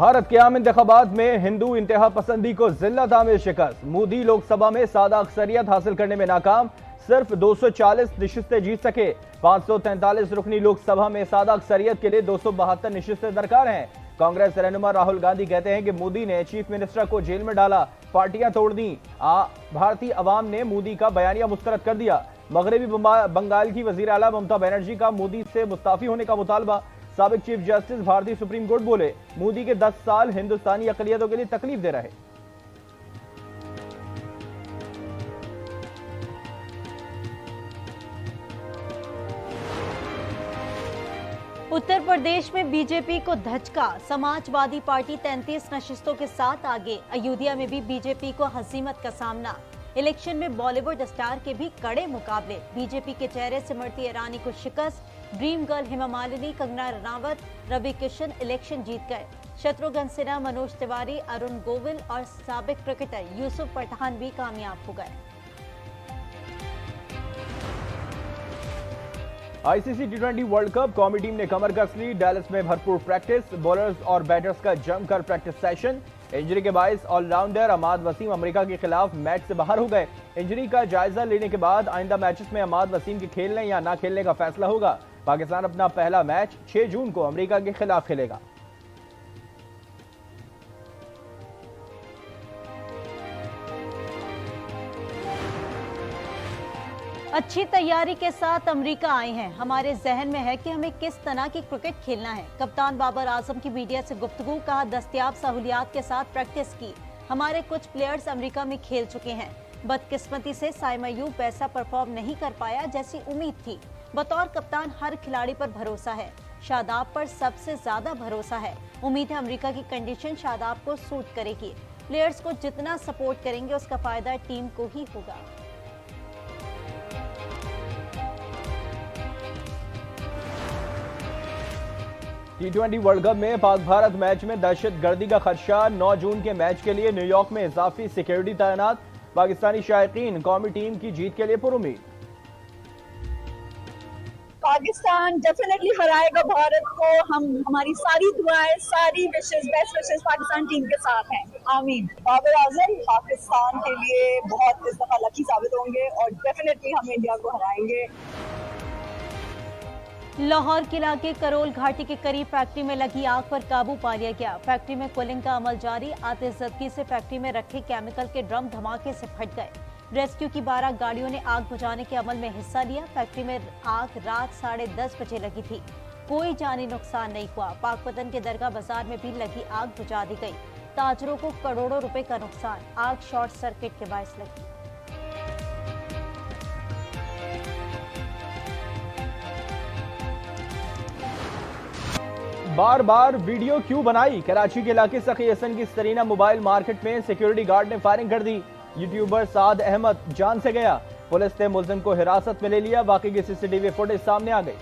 भारत के आम इंतखाबात में हिंदू इंतहा पसंदी को जिल्लत आमिर शिकस्त। मोदी लोकसभा में सादा अक्सरियत हासिल करने में नाकाम, सिर्फ 240 नशिस्तें जीत सके। 543 रुकनी लोकसभा में सादा अक्सरियत के लिए 272 नशिस्तें दरकार हैं। कांग्रेस रहनुमा राहुल गांधी कहते हैं कि मोदी ने चीफ मिनिस्टर को जेल में डाला, पार्टियां तोड़ दी। भारतीय अवाम ने मोदी का बयानिया मुस्तरद कर दिया। मगरबी बंगाल की वजीर आला ममता बनर्जी का मोदी से मुस्ताफी होने का मुतालबा। साबिक चीफ जस्टिस भारतीय सुप्रीम कोर्ट बोले, मोदी के 10 साल हिंदुस्तानी अकलियतों के लिए तकलीफ दे रहे। उत्तर प्रदेश में बीजेपी को धचका, समाजवादी पार्टी 33 नशिस्तों के साथ आगे। अयोध्या में भी बीजेपी को हजीमत का सामना। इलेक्शन में बॉलीवुड स्टार के भी कड़े मुकाबले। बीजेपी के चेहरे स्मृति ईरानी को शिकस्त। Dream girl Hema Malini, Kangana Ranaut, Ravi Kishan election जीत गए। शत्रुघ्न सिन्हा, मनोज तिवारी, अरुण गोविल और साबिक क्रिकेटर यूसुफ पठान भी कामयाब हो गए। आईसीसी टी20 वर्ल्ड कप कौमी टीम ने कमर कस ली। डैलस में भरपूर प्रैक्टिस, बॉलर्स और बैटर्स का जमकर प्रैक्टिस सेशन। इंजरी के बायस ऑलराउंडर अमाद वसीम अमेरिका के खिलाफ मैच से बाहर हो गए। इंजरी का जायजा लेने के बाद आइंदा मैचेस में अमाद वसीम के खेलने या ना खेलने का फैसला होगा। पाकिस्तान अपना पहला मैच 6 जून को अमेरिका के खिलाफ खेलेगा। अच्छी तैयारी के साथ अमेरिका आए हैं। हमारे जहन में है कि हमें किस तरह की क्रिकेट खेलना है। कप्तान बाबर आजम की मीडिया से गुफ्तगू, कहा दस्तयाब सहूलियात के साथ प्रैक्टिस की। हमारे कुछ प्लेयर्स अमेरिका में खेल चुके हैं। बदकिस्मती से साइम अयूब वैसा परफॉर्म नहीं कर पाया जैसी उम्मीद थी। बतौर कप्तान हर खिलाड़ी पर भरोसा है। शादाब पर सबसे ज्यादा भरोसा है। उम्मीद है अमेरिका की कंडीशन शादाब को सूट करेगी। प्लेयर्स को जितना सपोर्ट करेंगे उसका फायदा टीम को ही होगा। टी20 वर्ल्ड कप में पाक भारत मैच में दहशतगर्दी का खदशा। 9 जून के मैच के लिए न्यूयॉर्क में इजाफी सिक्योरिटी तैनात। पाकिस्तानी शायकीन कौमी टीम की जीत के लिए पुरुमीद। पाकिस्तान डेफिनेटली हराएगा भारत को। हमारी सारी दुआएं, सारी विशेष, बेस्ट विशेष पाकिस्तान टीम के साथ हैं। आमीन। बाबर आजम पाकिस्तान के लिए बहुत इस दफा लकी साबित होंगे और डेफिनेटली हम इंडिया को हराएंगे। लाहौर किला के करोल घाटी के करीब फैक्ट्री में लगी आग पर काबू पा लिया गया। फैक्ट्री में कूलिंग का अमल जारी। आतिशज़दगी से फैक्ट्री में रखे केमिकल के ड्रम धमाके से फट गए। रेस्क्यू की 12 गाड़ियों ने आग बुझाने के अमल में हिस्सा लिया। फैक्ट्री में आग रात 10:30 बजे लगी थी। कोई जानी नुकसान नहीं हुआ। पाकपतन के दरगाह बाजार में भी लगी आग बुझा दी गई। ताजरों को करोड़ों रुपए का नुकसान। आग शॉर्ट सर्किट के बायस लगी। बार बार वीडियो क्यों बनाई? कराची के इलाके सखी हसन की सरीना मोबाइल मार्केट में सिक्योरिटी गार्ड ने फायरिंग कर दी। यूट्यूबर साद अहमद जान से गया। पुलिस ने मुलजिम को हिरासत में ले लिया। बाकी की सीसीटीवी फुटेज सामने आ गई।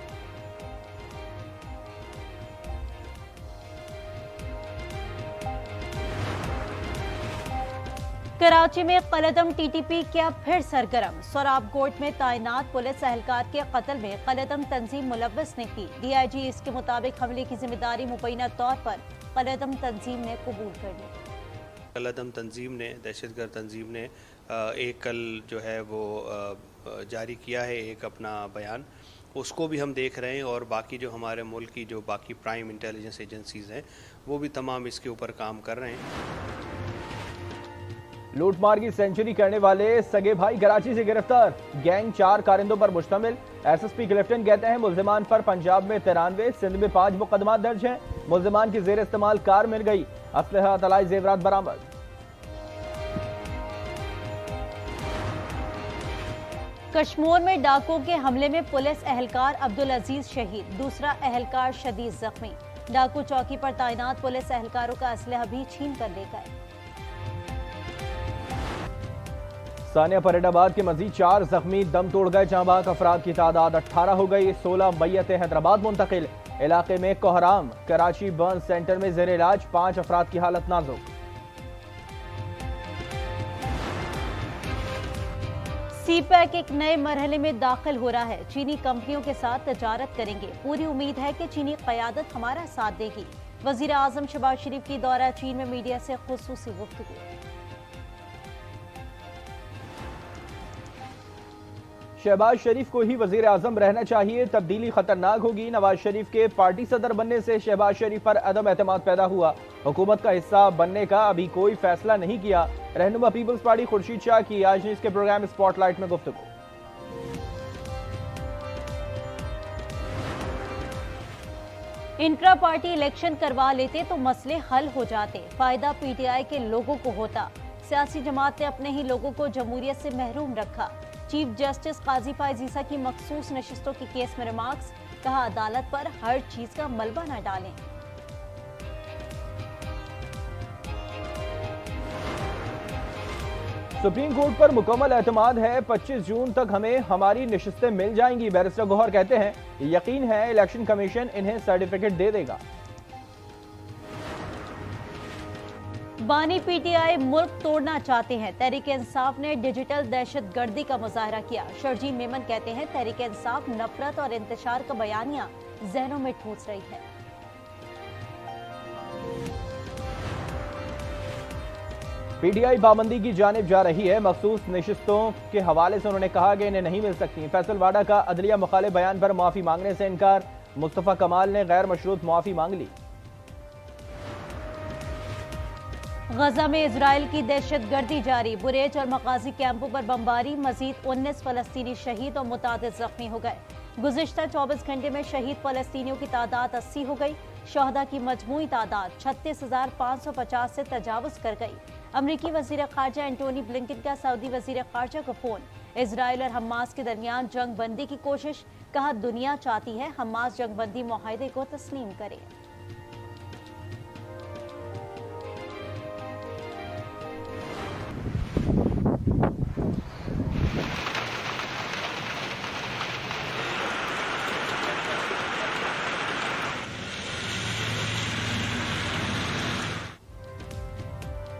कराची में कलदम टीटीपी क्या फिर सरगर्म। सोराबकोट में तैनात पुलिस एहलकार के कत्ल में कलदम तंजीम मुलव्वस ने की। डीआईजी इसके मुताबिक हमले की जिम्मेदारी मुबैना तौर पर कलदम तंजीम ने कबूल कर ली। कलदम तंजीम ने, दहशतगर्द तंजीम ने एक कल जो है वो जारी किया है एक अपना बयान, उसको भी हम देख रहे हैं। और बाकी जो हमारे मुल्क की जो बाकी प्राइम इंटेलिजेंस एजेंसीज हैं वो भी तमाम इसके ऊपर काम कर रहे हैं। लूटमार की सेंचुरी करने वाले सगे भाई कराची से गिरफ्तार। गैंग 4 कारिंदों पर मुश्तमिल। एसएसपी क्लिफ्टन कहते हैं मुल्जिमान पर पंजाब में 93, सिंध में 5 मुकदमा दर्ज हैं। मुल्जिमान की जेर इस्तेमाल कार मिल गई। असलहा तलाई जेवरात बरामद। कश्मीर में डाकुओं के हमले में पुलिस एहलकार अब्दुल अजीज शहीद, दूसरा एहलकार शदीद जख्मी। डाकू चौकी पर तैनात पुलिस एहलकारों का असलहा भी छीन कर ले गए। सानिया फरीदाबाद के मजीद 4 जख्मी दम तोड़ गए। जांबाज अफराद की तादाद 18 हो गई। 16 मैयतें हैदराबाद मुंतकिल। इलाके में कोहराम। कराची बर्न सेंटर में जेर इलाज 5 अफराद की हालत नाजुक। सीपैक एक नए मरहले में दाखिल हो रहा है। चीनी कंपनियों के साथ तजारत करेंगे। पूरी उम्मीद है कि चीनी क़यादत हमारा साथ देगी। वजीर आजम शहबाज शरीफ की दौरा चीन में मीडिया से खुसूसी गुफ्तगू। शहबाज शरीफ को ही वजीर आजम रहना चाहिए, तब्दीली खतरनाक होगी। नवाज शरीफ के पार्टी सदर बनने से शहबाज शरीफ पर अदम एतमाद पैदा हुआ। हुकूमत का हिस्सा बनने का अभी कोई फैसला नहीं किया। रहनुमा पीपल्स पार्टी खुर्शीद शाह की आज न्यूज के प्रोग्राम स्पॉटलाइट में गुफ्तगू। इंट्रा पार्टी इलेक्शन करवा लेते तो मसले हल हो जाते, फायदा पीटीआई के लोगों को होता। सियासी जमात ने अपने ही लोगों को जमहूरियत से महरूम रखा। चीफ जस्टिस काजी फायज ईसा की मखसूस नशिस्तों के केस में रिमार्क्स, कहा अदालत पर हर चीज का मलबा न डालें। सुप्रीम कोर्ट पर मुकम्मल एतमाद है, 25 जून तक हमें हमारी नशिस्तें मिल जाएंगी। बैरिस्टर गौहर कहते हैं यकीन है इलेक्शन कमीशन इन्हें सर्टिफिकेट दे देगा। बानी पीटीआई मुल्क तोड़ना चाहते हैं, तहरीक इंसाफ ने डिजिटल दहशतगर्दी का मुजाहरा किया। शर्जील मेमन कहते हैं तहरीक इंसाफ नफरत और इंतशार का बयानिया जहनों में ठूस रही है। पीटीआई पाबंदी की जानिब जा रही है। मखसूस नशिस्तों के हवाले से उन्होंने कहा कि इन्हें नहीं मिल सकती। फैसल वाडा का अदलिया मुखालिफ बयान पर माफी मांगने से इनकार। मुस्तफा कमाल ने गैर मशरूत माफी मांग ली। गजा में इजराइल की दहशतगर्दी जारी, बुरेज और मकाजी कैंपों पर बमबारी, मजीद 19 फलस्तीनी शहीद और मुतादिद जख्मी हो गए। गुज़िश्ता 24 घंटे में शहीद फलस्तीनियों की तादाद 80 हो गई। शहदा की मजमूई तादाद 36,550 से तजावुज कर गई। अमरीकी वजीर खारजा एंटोनी ब्लिंकन का सऊदी वजीर खारजा को फोन, इजराइल और हमास के दरमियान जंग बंदी की कोशिश, कहा दुनिया चाहती है हमास जंग बंदी मुआहदे को तस्लीम करे।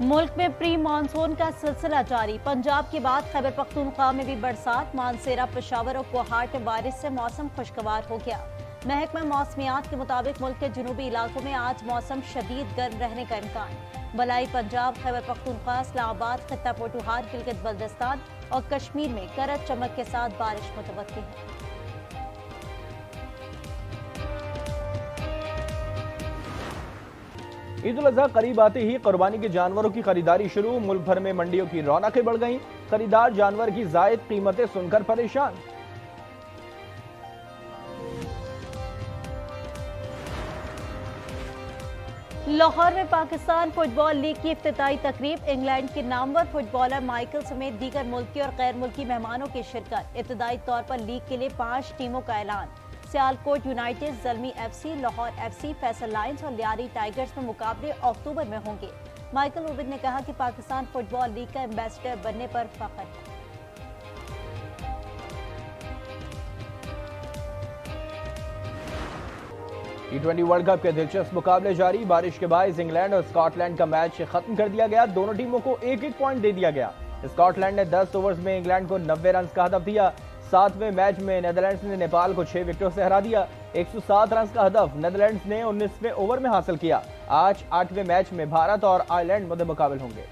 मुल्क में प्री मानसून का सिलसिला जारी, पंजाब के बाद खैबर पख्तूनख्वा में भी बरसात। मानसेरा, पेशावर और कोहाट में बारिश से मौसम खुशगवार हो गया। महकमा मौसमियात के मुताबिक मुल्क के जुनूबी इलाकों में आज मौसम शदीद गर्म रहने का इम्कान। बलाई पंजाब, खैबर पख्तूनख्वा, इस्लामाबाद, खित्ता पोठुहार, गिलगित बल्दिस्तान और कश्मीर में गरज चमक के साथ बारिश मुतवक्की है। ईद उल अजहा करीब आते ही कुर्बानी के जानवरों की खरीदारी शुरू। मुल्क भर में मंडियों की रौनकें बढ़ गईं। खरीदार जानवर की जायद कीमतें सुनकर परेशान। लाहौर में पाकिस्तान फुटबॉल लीग की इफ्तिताई तकरीब, इंग्लैंड के नामवर फुटबॉलर माइकल समेत दीगर मुल्की और गैर मुल्की मेहमानों की शिरकत। इब्तदाई तौर पर लीग के लिए 5 टीमों का ऐलान। Sialkot United, Zalmi FC, Lahore FC, Faisal Lions और लियारी टाइगर्स में मुकाबले अक्टूबर में होंगे। माइकल ओविन ने कहा कि पाकिस्तान फुटबॉल लीग का एम्बेसडर बनने पर फख्र है। T20 वर्ल्ड कप के दिलचस्प मुकाबले जारी। बारिश के बायस इंग्लैंड और स्कॉटलैंड का मैच खत्म कर दिया गया। दोनों टीमों को एक एक पॉइंट दे दिया गया। स्कॉटलैंड ने 10 ओवर्स में इंग्लैंड को 90 रन का हदफ दिया। 7वें मैच में नेदरलैंड्स ने नेपाल को 6 विकेटों से हरा दिया। 107 रन का हदफ नेदरलैंड्स ने 19वें ओवर में हासिल किया। आज 8वें मैच में भारत और आयरलैंड मुकाबले होंगे।